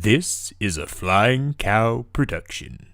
This is a Flying Cow production.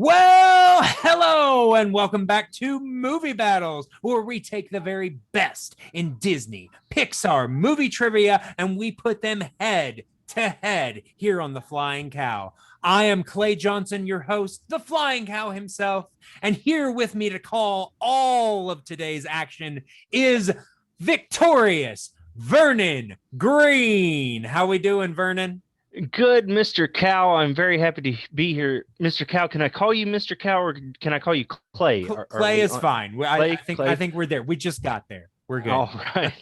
Well, hello, and welcome back to Movie Battles, where we take the very best in Disney, Pixar movie trivia, and we put them head to head here on the Flying Cow. I am Clay Johnson, your host, the Flying Cow himself, and here with me to call all of today's action is victorious Vernon Green. How we doing, Vernon? Good, Mr. Cow. I'm very happy to be here. Mr. Cow, can I call you Mr. Cow or can I call you Clay? Clay is fine. Clay? I think we're there. We just got there. We're good. All right.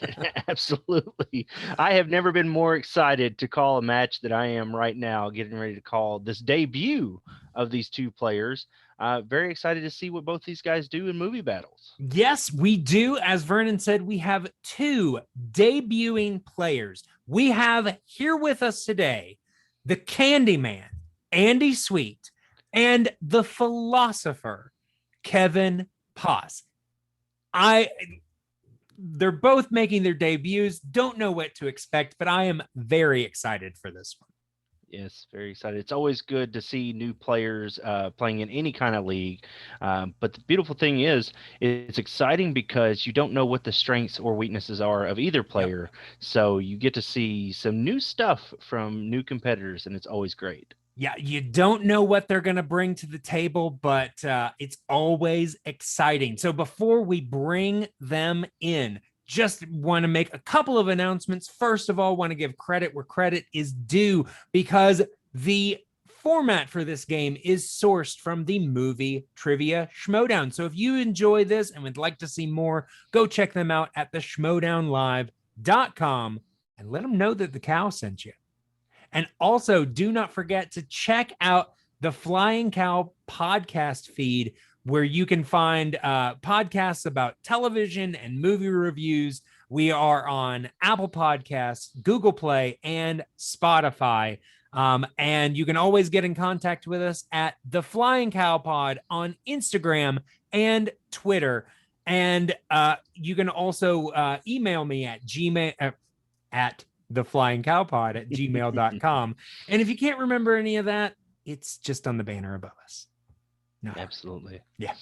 Absolutely. I have never been more excited to call a match that I am right now, getting ready to call this debut of these two players. Very excited to see what both these guys do in movie battles. Yes, we do. As Vernon said, we have two debuting players. We have here with us today the Candyman, Andy Sweet, and the Philosopher, Kevin Paz. They're both making their debuts. Don't know what to expect, but I am very excited for this one. Yes, very excited. It's always good to see new players playing in any kind of league. But the beautiful thing is, it's exciting because you don't know what the strengths or weaknesses are of either player. Yep. So you get to see some new stuff from new competitors, and it's always great. Yeah, you don't know what they're going to bring to the table, but it's always exciting. So before we bring them in, just want to make a couple of announcements. First of all, want to give credit where credit is due because the format for this game is sourced from the Movie Trivia Schmodown. So if you enjoy this and would like to see more, go check them out at the schmodownlive.com and let them know that the cow sent you. And also, do not forget to check out the Flying Cow podcast feed, where you can find podcasts about television and movie reviews. We are on Apple Podcasts, Google Play, and Spotify. And you can always get in contact with us at the Flying Cow Pod on Instagram and Twitter. And you can also email me at gmail at theflyingcowpod@gmail.com. And if you can't remember any of that, it's just on the banner above us. No. Absolutely. Yeah.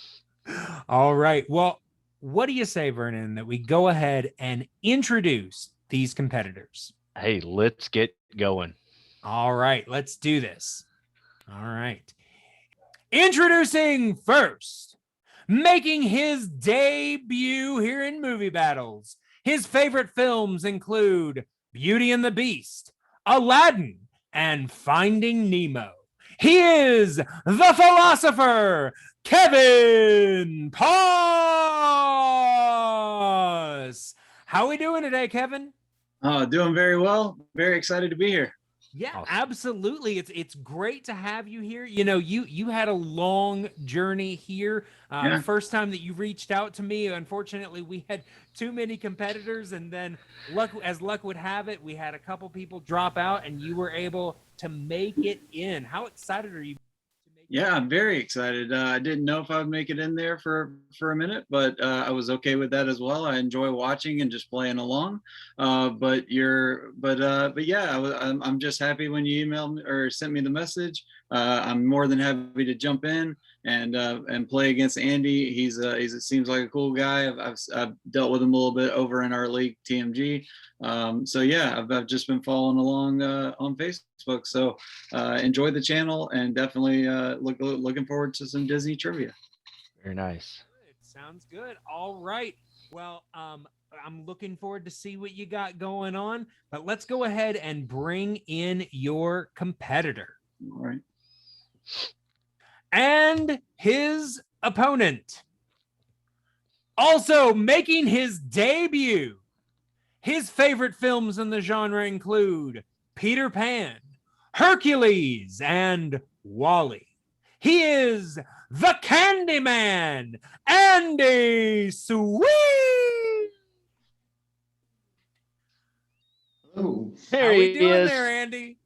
All right. Well, what do you say, Vernon, that we go ahead and introduce these competitors? Hey, let's get going. All right. Let's do this. All right. Introducing first, making his debut here in Movie Battles. His favorite films include Beauty and the Beast, Aladdin, and Finding Nemo. He is the Philosopher, Kevin Paz. How are we doing today, Kevin? Doing very well. Very excited to be here. Yeah, awesome. Absolutely. It's great to have you here. You know, you had a long journey here. The first time that you reached out to me, unfortunately, we had too many competitors, and then luck would have it, we had a couple people drop out, and you were able to make it in. How excited are you? Yeah, I'm very excited. I didn't know if I would make it in there for a minute, but I was okay with that as well. I enjoy watching and just playing along. But yeah, I'm just happy when you emailed me or sent me the message. I'm more than happy to jump in and play against Andy. It seems like a cool guy. I've dealt with him a little bit over in our league, TMG. So yeah, I've just been following along on Facebook. So enjoy the channel and definitely looking forward to some Disney trivia. Very nice. Good. Sounds good. All right. Well, I'm looking forward to see what you got going on. But let's go ahead and bring in your competitor. All right. And his opponent, also making his debut. His favorite films in the genre include Peter Pan, Hercules, and WALL-E. He is the Candyman, Andy Sweet. Oh, There How we he doing is. there, Andy?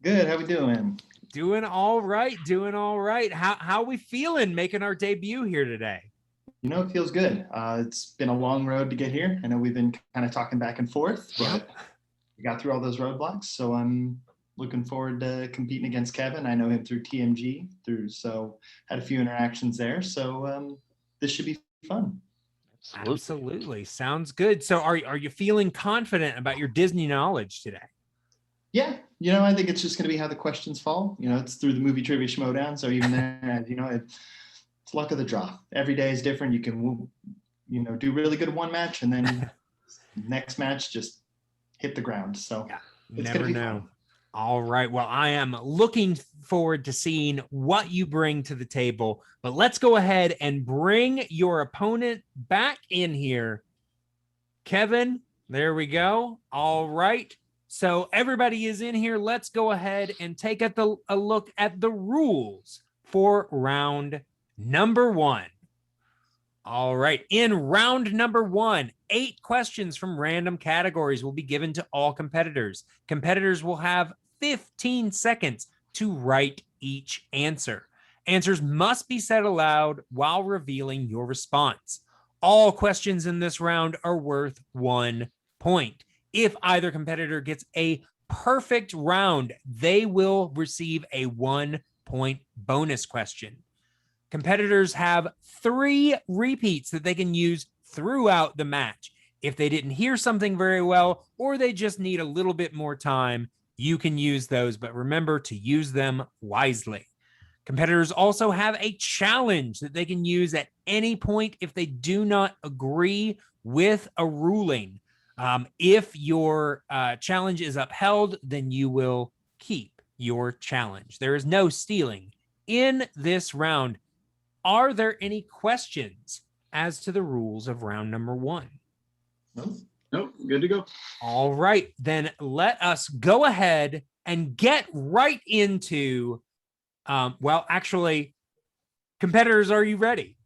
good. How we doing? Doing all right. Doing all right. How we feeling making our debut here today? You know, it feels good. It's been a long road to get here. I know we've been kind of talking back and forth, but we got through all those roadblocks. So I'm looking forward to competing against Kevin. I know him through TMG, so had a few interactions there. So this should be fun. Absolutely. Sounds good. So are you feeling confident about your Disney knowledge today? Yeah, you know, I think it's just going to be how the questions fall. You know, it's through the movie trivia schmodown. So even there, you know, it's luck of the draw. Every day is different. You can, you know, do really good in one match, and then next match just hit the ground. So Yeah, it's never gonna be know. fun. All right. Well, I am looking forward to seeing what you bring to the table. But let's go ahead and bring your opponent back in here. Kevin, there we go. All right. So everybody is in here. Let's go ahead and take a look at the rules for round number 1. All right. In round number 1, 8 questions from random categories will be given to all competitors. Competitors will have 15 seconds to write each answer. Answers must be said aloud while revealing your response. All questions in this round are worth 1 point. If either competitor gets a perfect round, they will receive a 1-point bonus question. Competitors have 3 repeats that they can use throughout the match. If they didn't hear something very well, or they just need a little bit more time, you can use those, but remember to use them wisely. Competitors also have a challenge that they can use at any point if they do not agree with a ruling. If your challenge is upheld, then you will keep your challenge. There is no stealing in this round. Are there any questions as to the rules of round number 1? Nope, good to go. All right, then let us go ahead and get right into, well, actually, competitors, are you ready?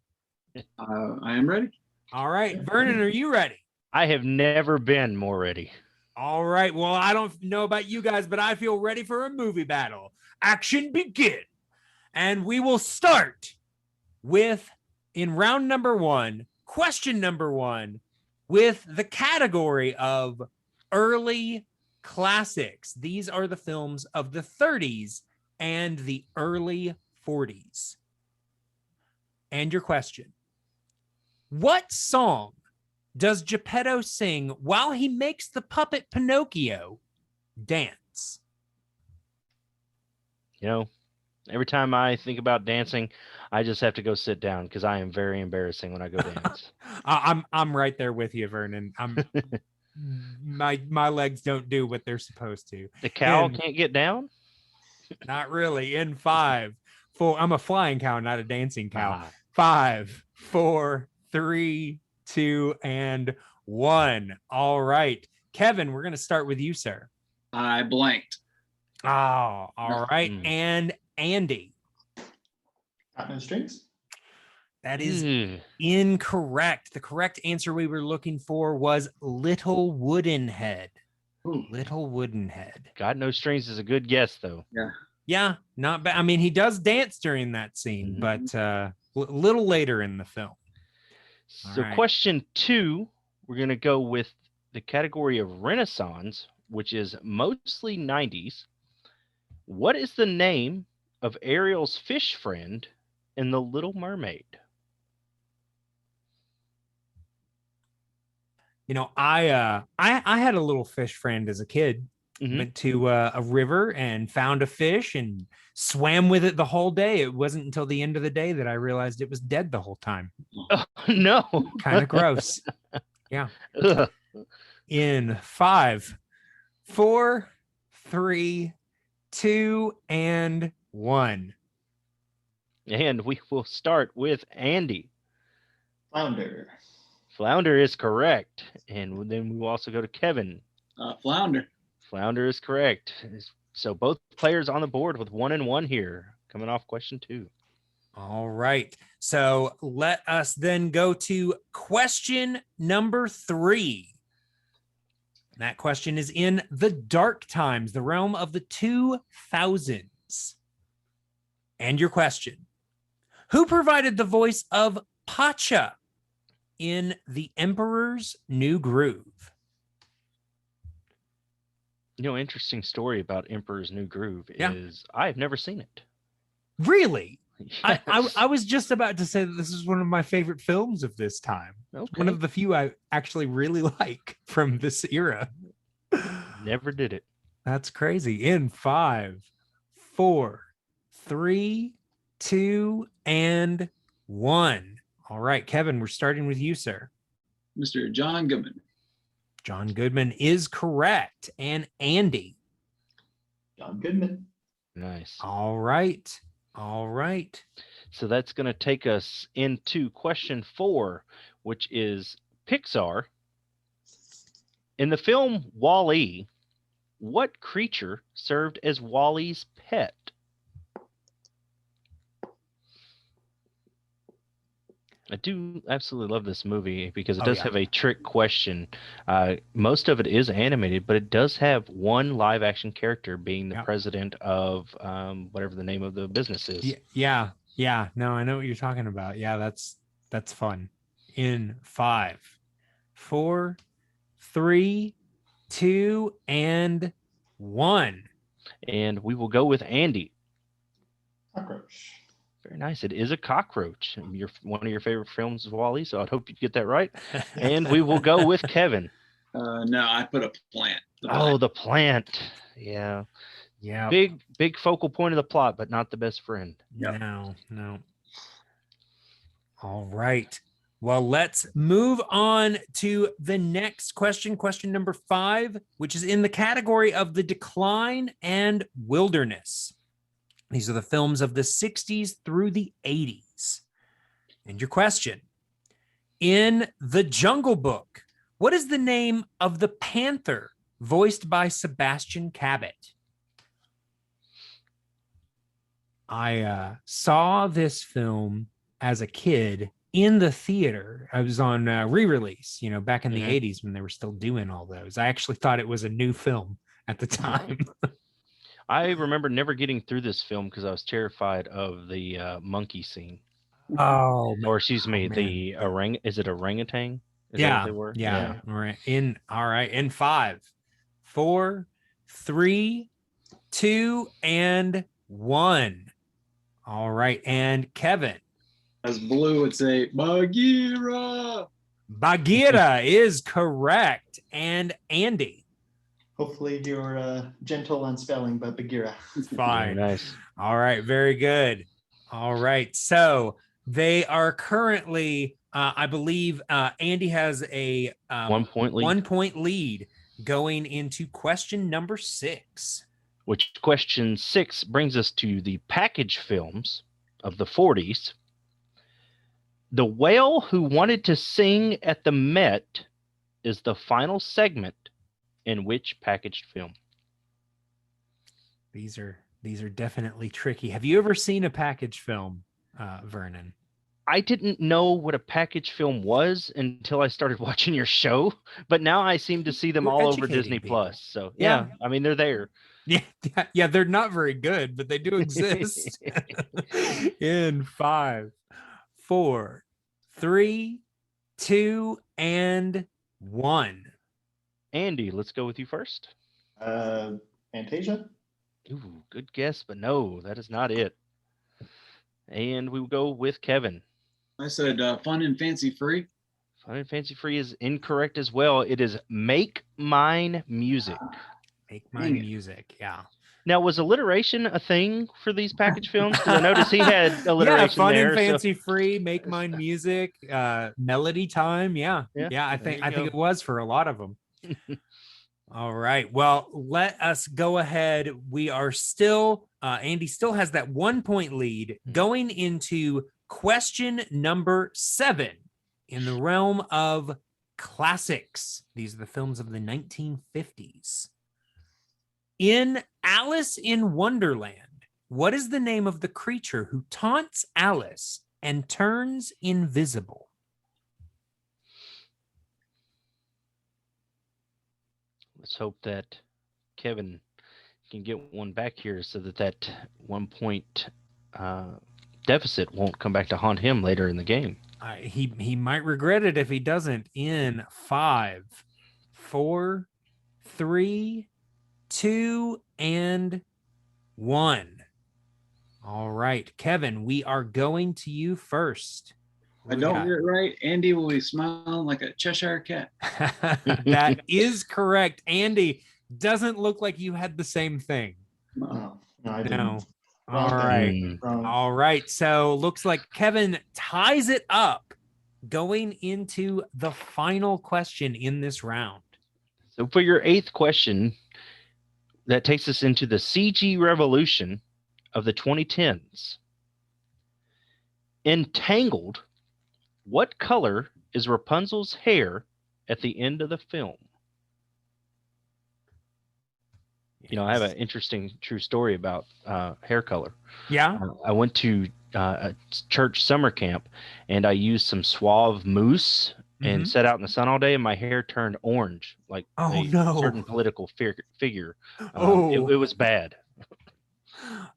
I am ready. All right, Vernon, are you ready? I have never been more ready. All right, well, I don't know about you guys, but I feel ready for a movie battle. Action begin. And we will start with, in round number 1, question number 1, with the category of early classics. These are the films of the 30s and the early 40s. And your question: what song does Geppetto sing while he makes the puppet Pinocchio dance? You know, every time I think about dancing, I just have to go sit down because I am very embarrassing when I go dance. I'm right there with you, Vernon. My legs don't do what they're supposed to. The cow And- can't get down? Not really. In 5, 4. I'm a flying cow, not a dancing cow. Ah. 5, 4, 3, 2, and 1. All right, Kevin, we're going to start with you, sir. I blanked. Oh, all right. Mm. And Andy, Got no strings. that is Ugh. incorrect. The correct answer we were looking for was Little Wooden Head. Ooh. Little Wooden Head. God No Strings is a good guess, though. Yeah, not bad. I mean, he does dance during that scene, but a little later in the film. So, right. question 2, we're going to go with the category of Renaissance, which is mostly 90s. What is the name of Ariel's fish friend in The Little Mermaid? You know, I had a little fish friend as a kid. Mhm. Went to a river and found a fish and swam with it the whole day. It wasn't until the end of the day that I realized it was dead the whole time. Oh, no. Kind of gross. Yeah. Ugh. In 5, 4, 3, 2, and 1. And we will start with Andy. Flounder. Flounder is correct. And then we will also go to Kevin. Flounder. Flounder is correct. So both players on the board with 1 and 1 here, coming off question 2. All right. So let us then go to question number 3. That question is in the dark times, the realm of the 2000s. And your question: who provided the voice of Pacha in The Emperor's New Groove? Interesting story about Emperor's New Groove Yeah. is I've never seen it. Really? I Yes. was just about to say that this is one of my favorite films of this time. Okay. One of the few I actually really like from this era. Never did it. That's crazy. In 5, 4, 3, 2, and 1. All right, Kevin, we're starting with you, sir. Mr. John Goodman. John Goodman is correct. And Andy. John Goodman. Nice. All right. All right. So that's going to take us into question 4, which is Pixar. In the film Wall-E, what creature served as Wall-E's pet? I do absolutely love this movie because it does have a trick question. Most of it is animated, but it does have one live action character being the president of whatever the name of the business is. Yeah. No, I know what you're talking about. Yeah, that's fun. In 5, 4, 3, 2, and 1. And we will go with Andy. Cockroach. Very nice. It is a cockroach. One of your favorite films is Wall-E, so I'd hope you get that right. And we will go with Kevin. No, I put a plant. The plant. Yeah. Yeah. Big focal point of the plot, but not the best friend. Yep. No. All right. Well, let's move on to the next question, question number 5, which is in the category of the decline and wilderness. These are the films of the 60s through the 80s. And your question: in The Jungle Book, what is the name of the panther voiced by Sebastian Cabot? I saw this film as a kid in the theater. I was on re-release, back in the 80s when they were still doing all those. I actually thought it was a new film at the time. I remember never getting through this film because I was terrified of the monkey scene. Oh, or excuse me, man. the is it orangutan? Is that what they were? Yeah. All right. In 5, 4, 3, 2, and 1. All right. And Kevin. As Blue would say, Bagheera. Bagheera is correct. And Andy. Hopefully you're gentle on spelling, but Bagheera. Fine. Very nice. All right. Very good. All right. So they are currently, I believe, Andy has a 1 point lead. 1 point lead going into question number 6. Which question 6 brings us to the package films of the 40s. The Whale Who Wanted to Sing at the Met is the final segment in which packaged film? These are definitely tricky. Have you ever seen a package film, Vernon? I didn't know what a package film was until I started watching your show, but now I seem to see them You're all over educating Disney people. Plus. So Yeah. I mean, they're there. Yeah, they're not very good, but they do exist. In 5, 4, 3, 2, and 1. Andy, let's go with you first. Fantasia. Ooh, good guess, but no, that is not it. And we will go with Kevin. I said Fun and Fancy Free. Fun and Fancy Free is incorrect as well. It is Make Mine Music. Make Mine Music, yeah. Now, was alliteration a thing for these package films? Because I noticed he had alliteration yeah, Fun there. and Fancy Free, Make Mine Music, Melody Time, yeah. I think it was for a lot of them. All right. Well, let us go ahead. We are still, Andy still has that 1 point lead going into question number 7 in the realm of classics. These are the films of the 1950s. In Alice in Wonderland, What is the name of the creature who taunts Alice and turns invisible? Let's hope that Kevin can get one back here so that 1 point deficit won't come back to haunt him later in the game. He might regret it if he doesn't. In 5, 4, 3, 2, and 1. All right, Kevin, we are going to you first. I don't get it right. Andy will be smiling like a Cheshire cat. That is correct. Andy, doesn't look like you had the same thing. No, I didn't. No. Wrong All thing. right. Wrong. All right. So looks like Kevin ties it up going into the final question in this round. So for your 8th question, that takes us into the CG revolution of the 2010s. Entangled, what color is Rapunzel's hair at the end of the film? You know, I have an interesting true story about hair color. Yeah. I went to a church summer camp, and I used some Suave mousse and sat out in the sun all day, and my hair turned orange, like a certain political figure. It was bad.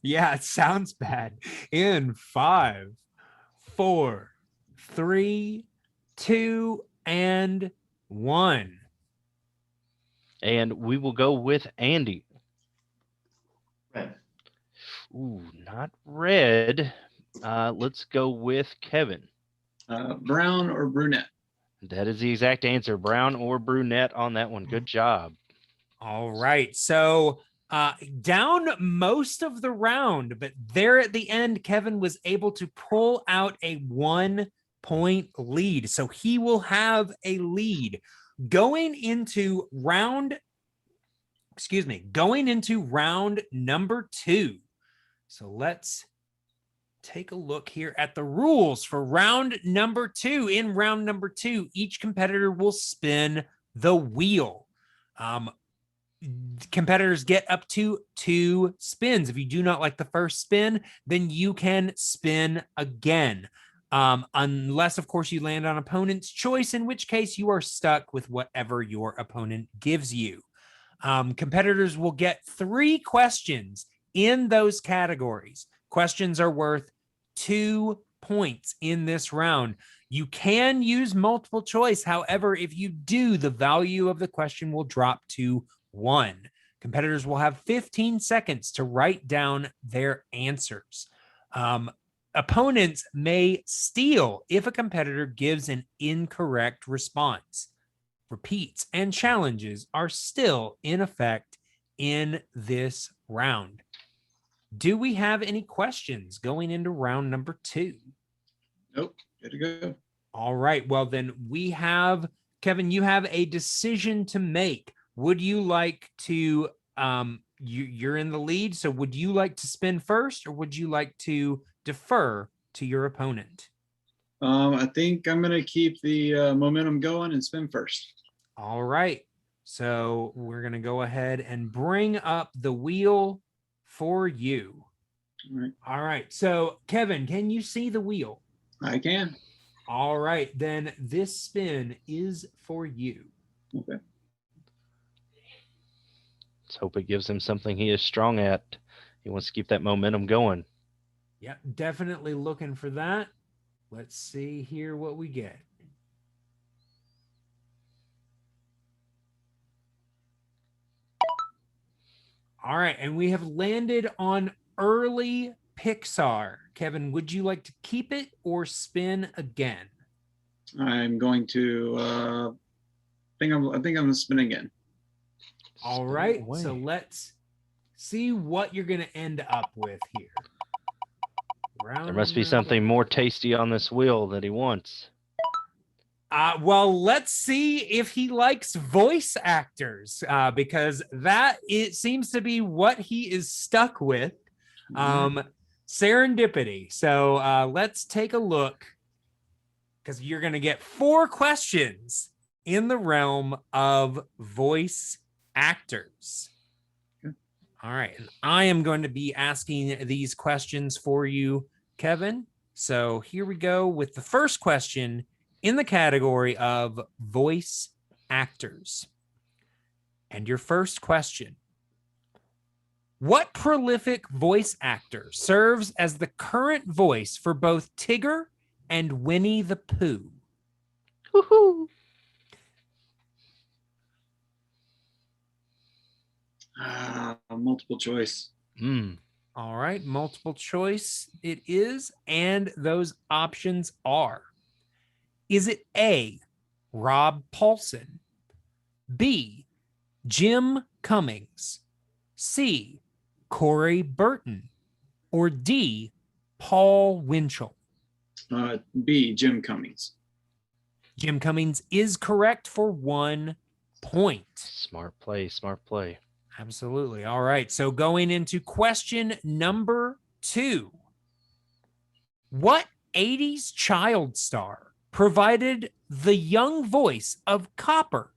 Yeah, it sounds bad. In 5, 4, 3, 2, and 1. And we will go with Andy. Red. Ooh, not red. Let's go with Kevin. Brown or brunette? That is the exact answer. Brown or brunette on that one. Good job. All right. So down most of the round, but there at the end, Kevin was able to pull out a 1-point lead. So he will have a lead going into round number 2. So let's take a look here at the rules for round number 2. In round number 2, each competitor will spin the wheel. Competitors get up to 2 spins. If you do not like the first spin, then you can spin again. Unless, of course, you land on opponent's choice, in which case you are stuck with whatever your opponent gives you. Competitors will get 3 questions in those categories. Questions are worth 2 points in this round. You can use multiple choice. However, if you do, the value of the question will drop to 1. Competitors will have 15 seconds to write down their answers. Opponents may steal if a competitor gives an incorrect response. Repeats and challenges are still in effect in this round. Do we have any questions going into round number 2? Nope. Good to go. All right. Well, then we have, Kevin, you have a decision to make. Would you like to, you're in the lead, so would you like to spin first, or would you like to defer to your opponent? I think I'm going to keep the momentum going and spin first. All right. So we're going to go ahead and bring up the wheel for you. All right. All right. So, Kevin, can you see the wheel? I can. All right. Then this spin is for you. Okay. Let's hope it gives him something he is strong at. He wants to keep that momentum going. Yeah, definitely looking for that. Let's see here what we get. All right, and we have landed on early Pixar. Kevin, would you like to keep it or spin again? I'm going to I think I'm gonna spin again. All right, so let's see what you're gonna end up with here. There must be something more tasty on this wheel that he wants. Well, let's see if he likes voice actors, because it seems to be what he is stuck with. Serendipity. So let's take a look, because you're going to get 4 questions in the realm of voice actors. All right. And I am going to be asking these questions for you, Kevin. So here we go with the first question in the category of voice actors. And your first question: what prolific voice actor serves as the current voice for both Tigger and Winnie the Pooh? Woohoo! Multiple choice. All right, multiple choice it is. And those options are: is it A, Rob Paulson, B, Jim Cummings, C, Corey Burton, or D, Paul Winchell? B, Jim Cummings. Jim Cummings is correct for 1 point. Smart play, smart play. Absolutely. All right. So going into question number 2. What 80s child star provided the young voice of Copper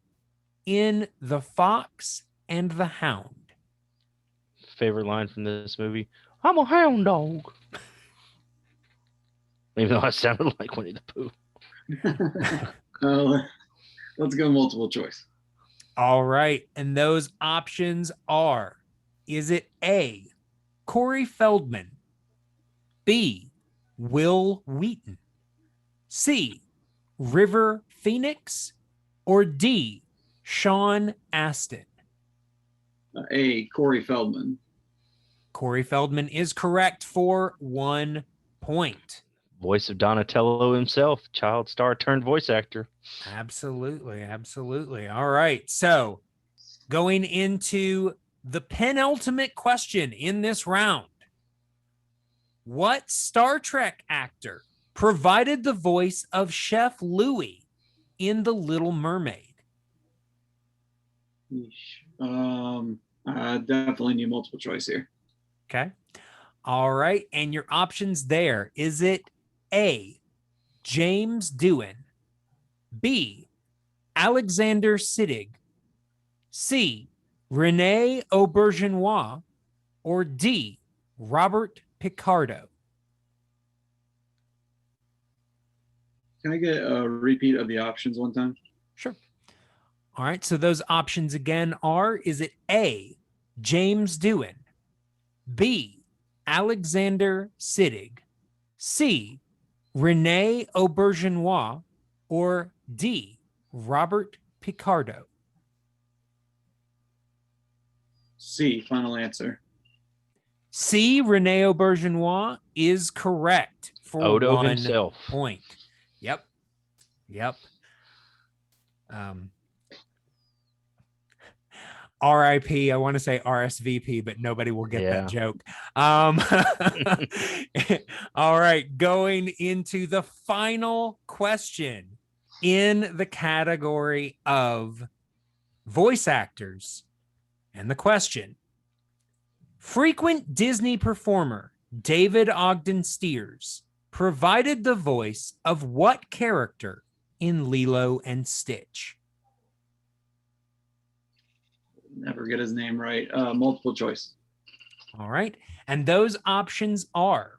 in The Fox and the Hound? Favorite line from this movie? I'm a hound dog. Even though I sounded like Winnie the Pooh. Let's go multiple choice. All right. And those options are: is it A, Corey Feldman, B, Will Wheaton, C, River Phoenix, or D, Sean Astin? A, Corey Feldman. Corey Feldman is correct for 1 point. Voice of Donatello himself, child star turned voice actor. Absolutely. Absolutely. All right. So going into the penultimate question in this round: what Star Trek actor provided the voice of Chef Louis in The Little Mermaid? Definitely need multiple choice here. Okay. All right. And your options there: is it A, James Doohan, B, Alexander Siddig, C, Rene Aubergenois, or D, Robert Picardo? Can I get a repeat of the options one time? Sure. All right. So those options again are: is it A, James Doohan, B, Alexander Siddig, C, Rene Aubergenois, or D, Robert Picardo? C, final answer. C, Rene Aubergenois is correct for Odo 1 himself. point. Yep. RIP, I want to say RSVP, but nobody will get that joke. All right, going into the final question in the category of voice actors. And the question: frequent Disney performer David Ogden Stiers provided the voice of what character in Lilo and Stitch? Never get his name right. Multiple choice. All right. And those options are: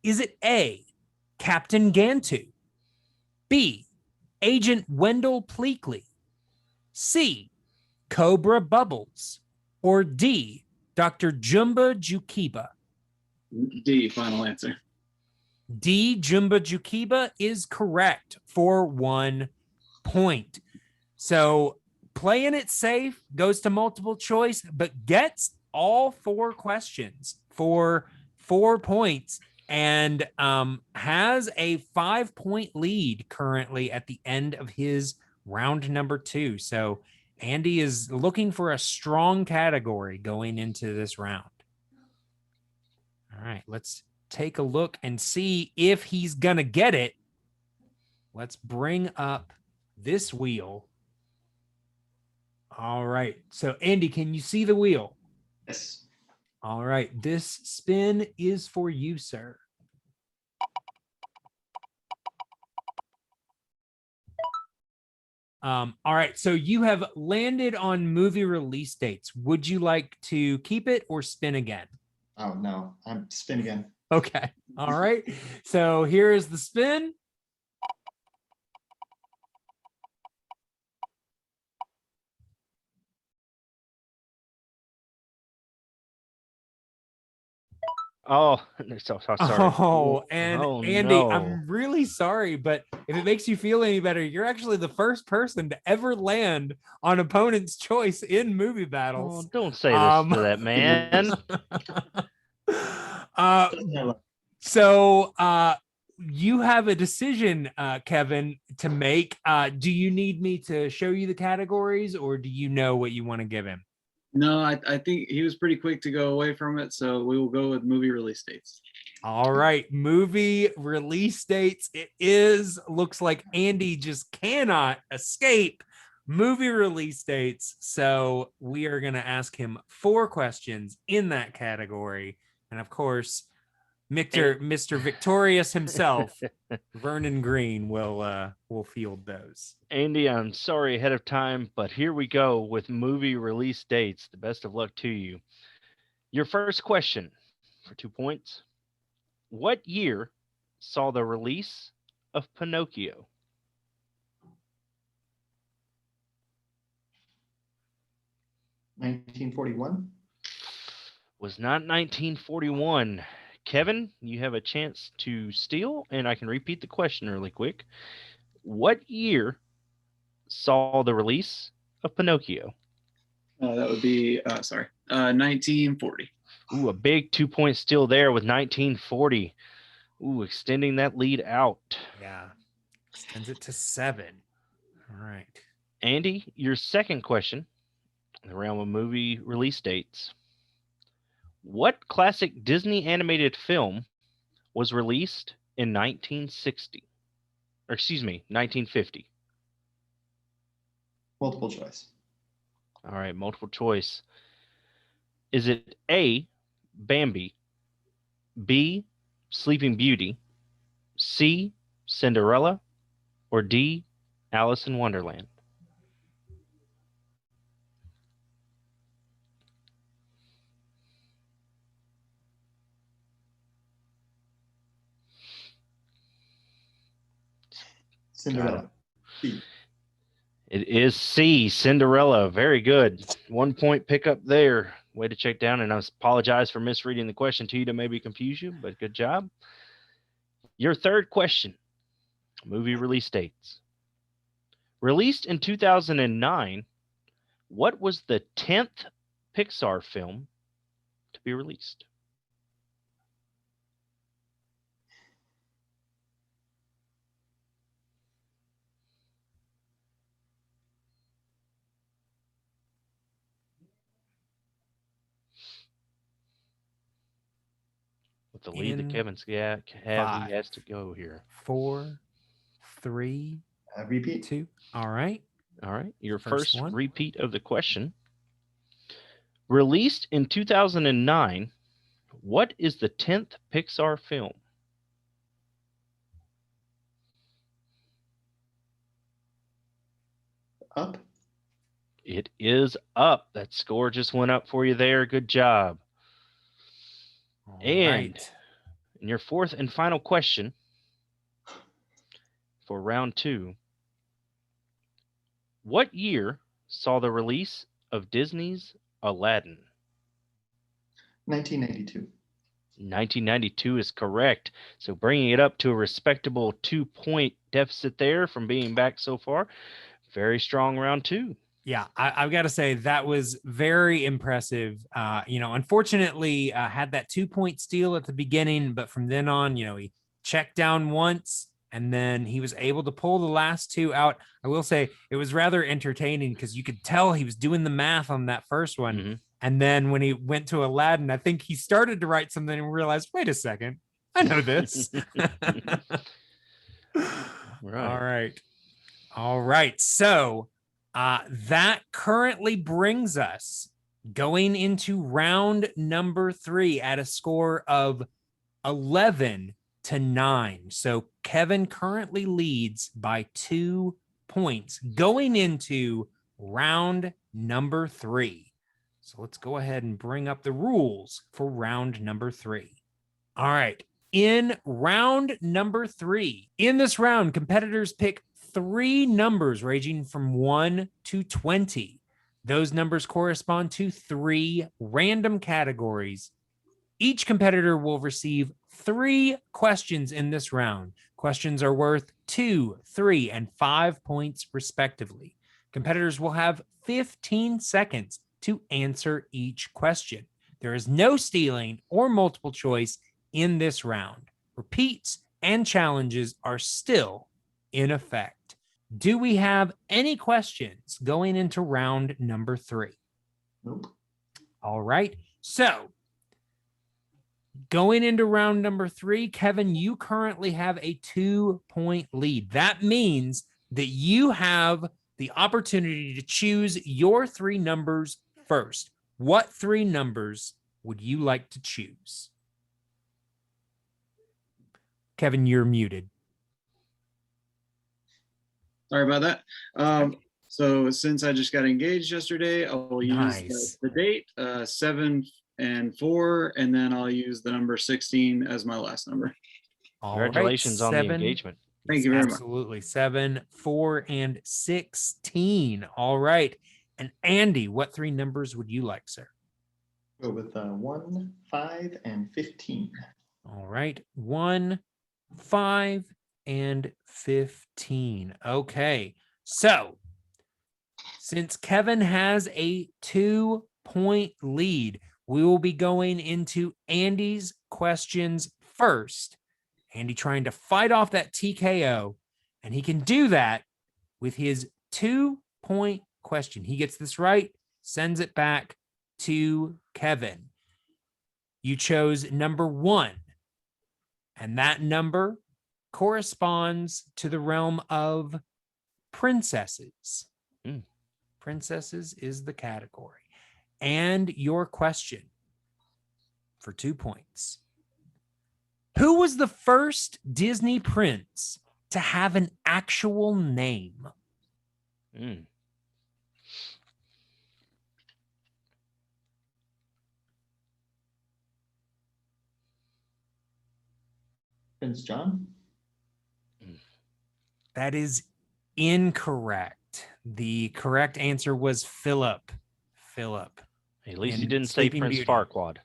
is it A, Captain Gantu, B, Agent Wendell Pleakley, C, Cobra Bubbles, or D, Dr. Jumba Jukiba? D, final answer. D, Jumba Jukiba is correct for 1 point. So playing it safe, goes to multiple choice, but gets all 4 questions for 4 points, and has a 5-point lead currently at the end of his round number 2. So Andy is looking for a strong category going into this round. All right, let's take a look and see if he's gonna get it. Let's bring up this wheel. All right. So Andy, can you see the wheel? Yes. All right. This spin is for you, sir. All right. So you have landed on movie release dates. Would you like to keep it or spin again? Oh no, I'm spin again. Okay. All right. So here is the spin. Oh, sorry. Oh, and Oh, Andy, no. I'm really sorry, but if it makes you feel any better, you're actually the first person to ever land on opponent's choice in movie Oh, battles. don't say this to that man. uh, so you have a decision, Kevin, to make. Do you need me to show you the categories, or do you know what you want to give him? No, I think he was pretty quick to go away from it, so we will go with movie release dates. All right, movie release dates. It is, looks like Andy just cannot escape movie release dates. So we are going to ask him 4 questions in that category. And of course, Mr. Victorious himself, Vernon Green, will field those. Andy, I'm sorry ahead of time, but here we go with movie release dates. The best of luck to you. Your first question for 2 points. What year saw the release of Pinocchio? (1941) Was not 1941. Kevin, you have a chance to steal, and I can repeat the question really quick. What year saw the release of Pinocchio? That would be 1940. Ooh, a big 2-point steal there with 1940. Ooh, extending that lead out. Yeah, extends it to 7. All right. Andy, your second question in the realm of movie release dates. What classic Disney animated film was released in 1960? Or excuse me, 1950. Multiple choice. All right, multiple choice. Is it A, Bambi, B, Sleeping Beauty, C, Cinderella, or D, Alice in Wonderland? Cinderella. C. It is C, Cinderella. Very good. 1 point pickup there. Way to check down, and I apologize for misreading the question to you to maybe confuse you, but good job. Your third question, movie release dates. Released in 2009, what was the 10th Pixar film to be released? With the lead that Kevin's got, he has to go here. 4, 3, Repeat. 2. All right. All right. Your First first one. repeat of the question. Released in 2009, what is the 10th Pixar film? Up. It is Up. That score just went up for you there. Good job. All And right. in your fourth and final question for round 2, what year saw the release of Disney's Aladdin? 1992. 1992 is correct. So bringing it up to a respectable 2-point deficit there from being back so far. Very strong round 2. Yeah, I've got to say that was very impressive. Unfortunately, had that 2-point steal at the beginning, but from then on, he checked down once and then he was able to pull the last 2 out. I will say it was rather entertaining because you could tell he was doing the math on that first one. Mm-hmm. And then when he went to Aladdin, I think he started to write something and realized, wait a second, I know this. Right. All right. So that currently brings us going into round number 3 at a score of 11-9. So Kevin currently leads by 2 points going into round number 3. So let's go ahead and bring up the rules for round number 3. All right. In round number 3, in this round, competitors pick 3 numbers ranging from 1 to 20. Those numbers correspond to 3 random categories. Each competitor will receive 3 questions in this round. Questions are worth 2, 3, and 5 points respectively. Competitors will have 15 seconds to answer each question. There is no stealing or multiple choice in this round. Repeats and challenges are still in effect. Do we have any questions going into round number 3? Nope. All right. So going into round number 3, Kevin, you currently have a 2-point lead. That means that you have the opportunity to choose your 3 numbers first. What 3 numbers would you like to choose? Kevin, you're muted. Sorry about that. So since I just got engaged yesterday, I will use the date 7 and 4, and then I'll use the number 16 as my last number. Congratulations on the engagement. Thank you very much. Absolutely. 7, 4, and 16. All right. And Andy, what 3 numbers would you like, sir? Go with 1, 5, and 15. All right. 1, 5, and 15. Okay. So since Kevin has a 2-point lead, we will be going into Andy's questions first. Andy trying to fight off that TKO, and he can do that with his 2-point question. He gets this right, sends it back to Kevin. You chose number 1, and that number corresponds to the realm of princesses. Princesses is the category. And your question for 2 points. Who was the first Disney prince to have an actual name? Prince John? That is incorrect. The correct answer was Philip. Philip. At least And you didn't say Sleeping Prince Beauty. Farquaad.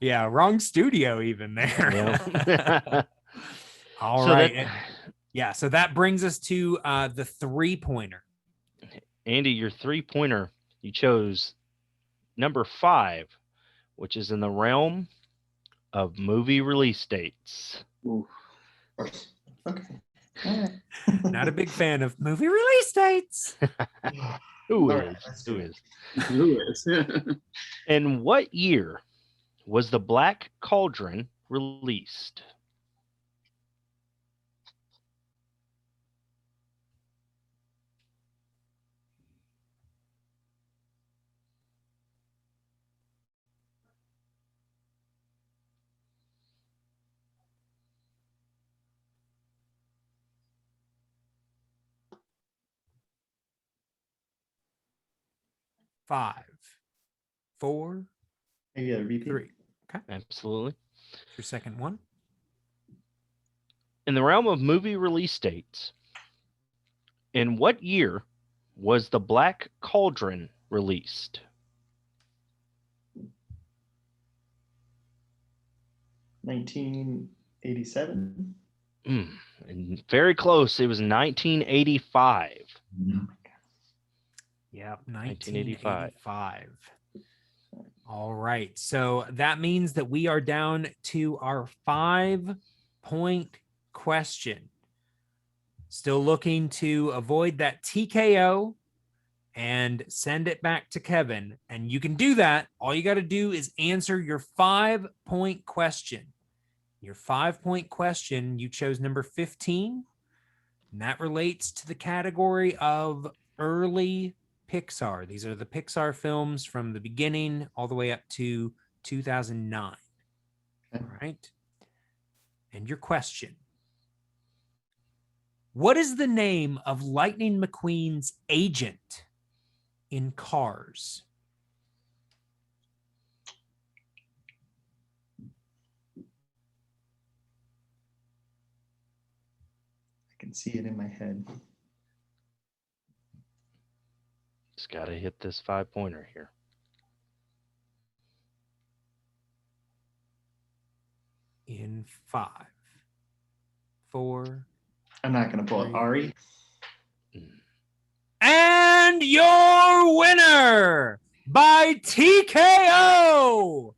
Yeah, wrong studio even there. Yeah. All So right. Yeah, so that brings us to the 3-pointer. Andy, your 3-pointer, you chose number 5, which is in the realm of movie release dates. Ooh. Okay. Not a big fan of movie release dates. Who All is? right, let's Who do it. is? Who is? In what year was The Black Cauldron released? Five, 4, I get a repeat. 3. Okay. Absolutely. Your second one. In the realm of movie release dates, in what year was The Black Cauldron released? 1987. And very close. It was 1985. Yep, 1985. All right. So that means that we are down to our 5-point question. Still looking to avoid that TKO and send it back to Kevin. And you can do that. All you got to do is answer your 5-point question. Your 5-point question, you chose number 15, and that relates to the category of early Pixar. These are the Pixar films from the beginning all the way up to 2009. All right. And your question. What is the name of Lightning McQueen's agent in Cars? I can see it in my head. Just got to hit this 5-pointer here. In 5, 4. I'm not going to pull it. Ari? And your winner by TKO,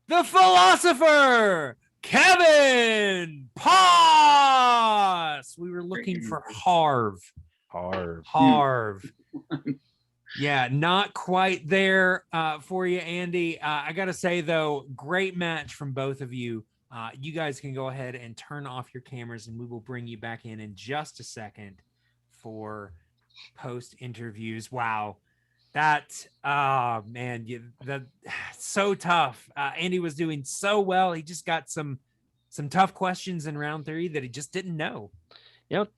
the Philosopher, Kevin Pos. We were looking for Harv. Harv. Yeah, not quite there for you, Andy. I got to say, though, great match from both of you. You guys can go ahead and turn off your cameras, and we will bring you back in just a second for post interviews. Wow. That, man, so tough. Andy was doing so well. He just got some tough questions in round 3 that he just didn't know.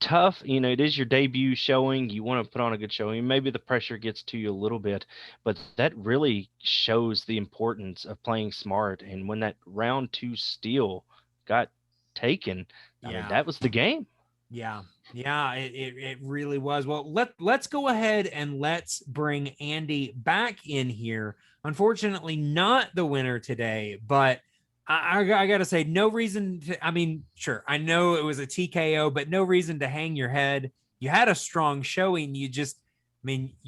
Tough. It is your debut showing. You want to put on a good showing. Maybe the pressure gets to you a little bit, but that really shows the importance of playing smart. And when that round 2 steal got taken, I mean, that was the game. Yeah, it really was. Well, let's go ahead and let's bring Andy back in here. Unfortunately, not the winner today, but I got to say, no reason to, I mean, sure, I know it was a TKO, but no reason to hang your head. You had a strong showing. You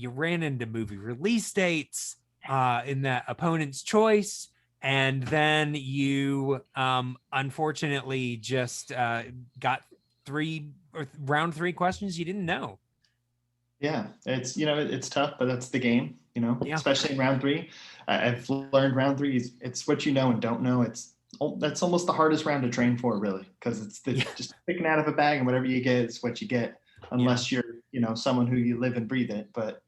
ran into movie release dates in that opponent's choice. And then you unfortunately just got round 3 questions you didn't know. Yeah, it's tough, but that's the game, Yeah. Especially in round 3. I've learned round 3 it's what you know and don't know. That's almost the hardest round to train for, really, because it's just picking out of a bag, and whatever you get is what you get, unless you're someone who you live and breathe it. But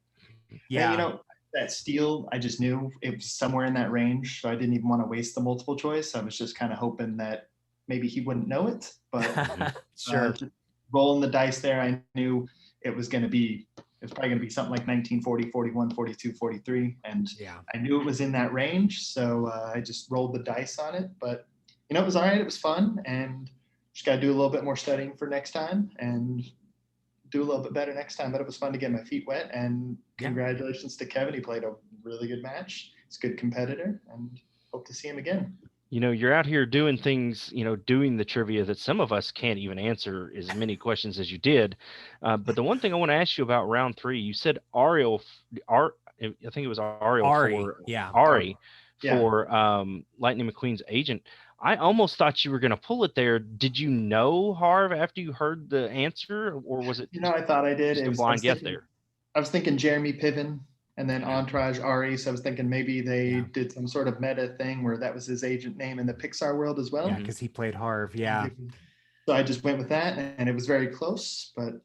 that steal, I just knew it was somewhere in that range, so I didn't even want to waste the multiple choice. I was just kind of hoping that maybe he wouldn't know it, but sure. Just rolling the dice there, I knew it was probably going to be something like 19, 40, 41, 42, 43. And I knew it was in that range. So I just rolled the dice on it. But, it was all right. It was fun. And just got to do a little bit more studying for next time and do a little bit better next time. But it was fun to get my feet wet. And congratulations to Kevin. He played a really good match. He's a good competitor, and hope to see him again. You're out here doing things, doing the trivia that some of us can't even answer as many questions as you did. But the one thing I want to ask you about round 3, you said I think it was Ari for Lightning McQueen's agent. I almost thought you were going to pull it there. Did you know Harv after you heard the answer, or was it? I thought I did. Just a blind guess there. I was thinking Jeremy Piven. And then Entourage Ari, so I was thinking maybe they did some sort of meta thing where that was his agent name in the Pixar world as well. Yeah, because he played Harv, yeah. So I just went with that, and it was very close, but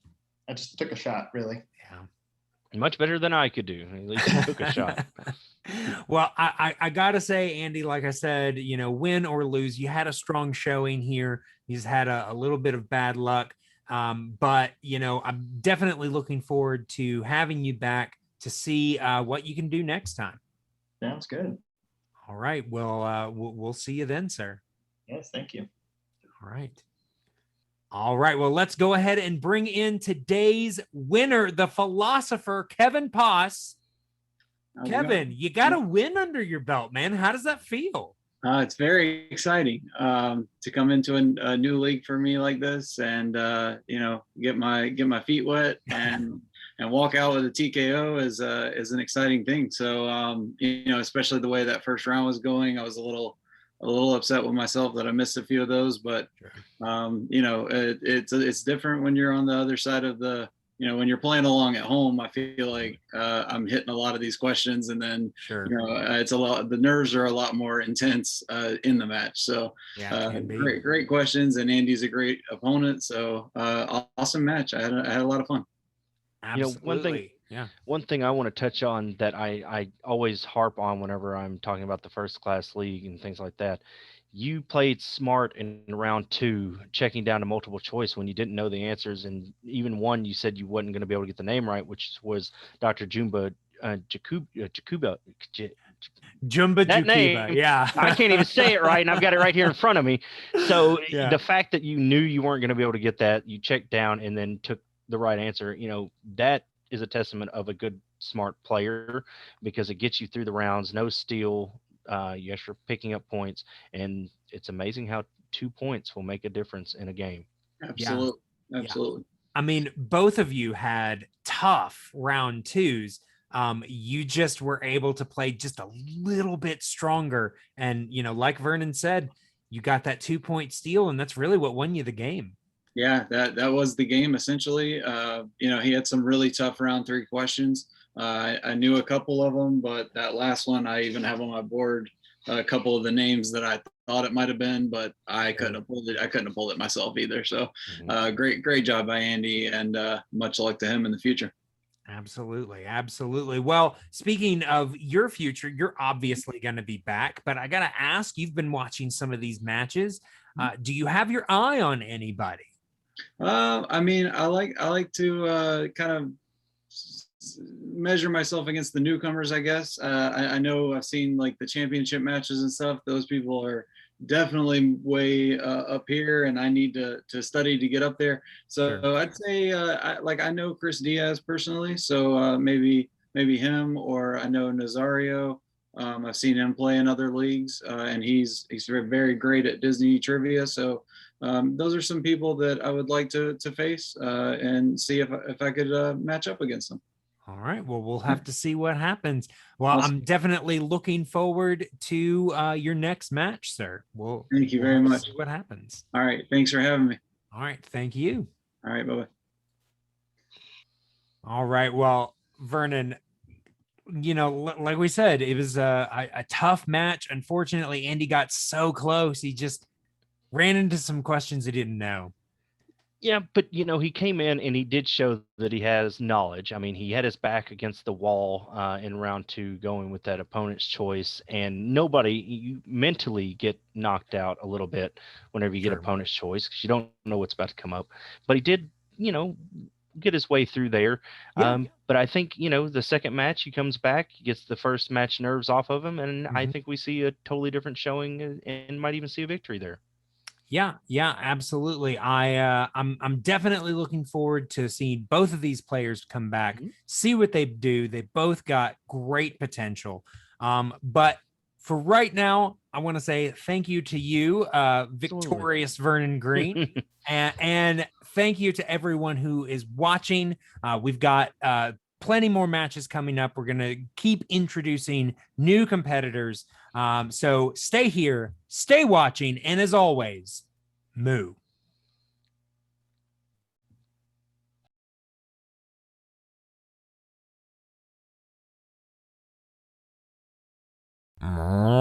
I just took a shot, really. Yeah. Much better than I could do. At least you took a shot. Well, I got to say, Andy, like I said, win or lose, you had a strong showing here. You just had a little bit of bad luck. But, I'm definitely looking forward to having you back to see what you can do next time. Sounds good. All right. Well, we'll see you then, sir. Yes, thank you. All right. Well, let's go ahead and bring in today's winner, the Philosopher, Kevin Pos. Kevin, you got a win under your belt, man. How does that feel? It's very exciting to come into a new league for me like this, and get my feet wet and walk out with a TKO is an exciting thing. So especially the way that first round was going, I was a little upset with myself that I missed a few of those, but it's different when you're on the other side of the. When you're playing along at home, I feel like I'm hitting a lot of these questions, and then it's a lot. The nerves are a lot more intense in the match. So great questions, and Andy's a great opponent. So awesome match. I had a lot of fun. Absolutely. One thing I want to touch on that I always harp on whenever I'm talking about the first class league and things like that you played smart in round 2, checking down to multiple choice when you didn't know the answers, and even one you said you wasn't going to be able to get the name right, which was Dr. Jumba Jacuba. Jumba That Jukiba. name, Yeah. I can't even say it right, and I've got it right here in front of me. So Yeah. the fact that you knew you weren't going to be able to get that, you checked down and then took the right answer, that is a testament of a good, smart player, because it gets you through the rounds, no steal. Yes, you're picking up points, and it's amazing how 2 points will make a difference in a game. Absolutely. Yeah. Absolutely. I mean, both of you had tough round 2s. You just were able to play just a little bit stronger. And, like Vernon said, you got that 2-point steal, and that's really what won you the game. Yeah, that was the game essentially. He had some really tough round 3 questions. I knew a couple of them, but that last one I even have on my board a couple of the names that I thought it might have been, but I couldn't have pulled it. I couldn't have pulled it myself either. So great job by Andy, and much luck to him in the future. Absolutely. Well, speaking of your future, you're obviously going to be back, but I got to ask, you've been watching some of these matches. Do you have your eye on anybody? I mean, I like to kind of measure myself against the newcomers, I guess. I know I've seen like the championship matches and stuff. Those people are definitely way up here, and I need to study to get up there. So Sure. I'd say I know Chris Diaz personally, so maybe him, or I know Nazario. I've seen him play in other leagues, and he's very great at Disney trivia. So those are some people that I would like to face and see if I could match up against them. All right. Well, we'll have to see what happens. Well, Awesome. I'm definitely looking forward to your next match, sir. Thank you we'll very have to much. see what happens. All right. Thanks for having me. All right. Thank you. All right. Bye-bye. All right. Well, Vernon, like we said, it was a tough match. Unfortunately, Andy got so close. He just ran into some questions he didn't know. Yeah, but he came in and he did show that he has knowledge. I mean, he had his back against the wall in round 2, going with that opponent's choice, and you mentally get knocked out a little bit whenever you get opponent's choice, because you don't know what's about to come up. But he did, get his way through there. Yeah. But I think, the second match, he comes back, he gets the first match nerves off of him, and I think we see a totally different showing and might even see a victory there. Yeah, absolutely. I'm definitely looking forward to seeing both of these players come back, see what they do. They both got great potential. But for right now, I want to say thank you to you, victorious Vernon Green, and thank you to everyone who is watching. We've got plenty more matches coming up. We're going to keep introducing new competitors. So stay here, stay watching, and as always, moo. Moo.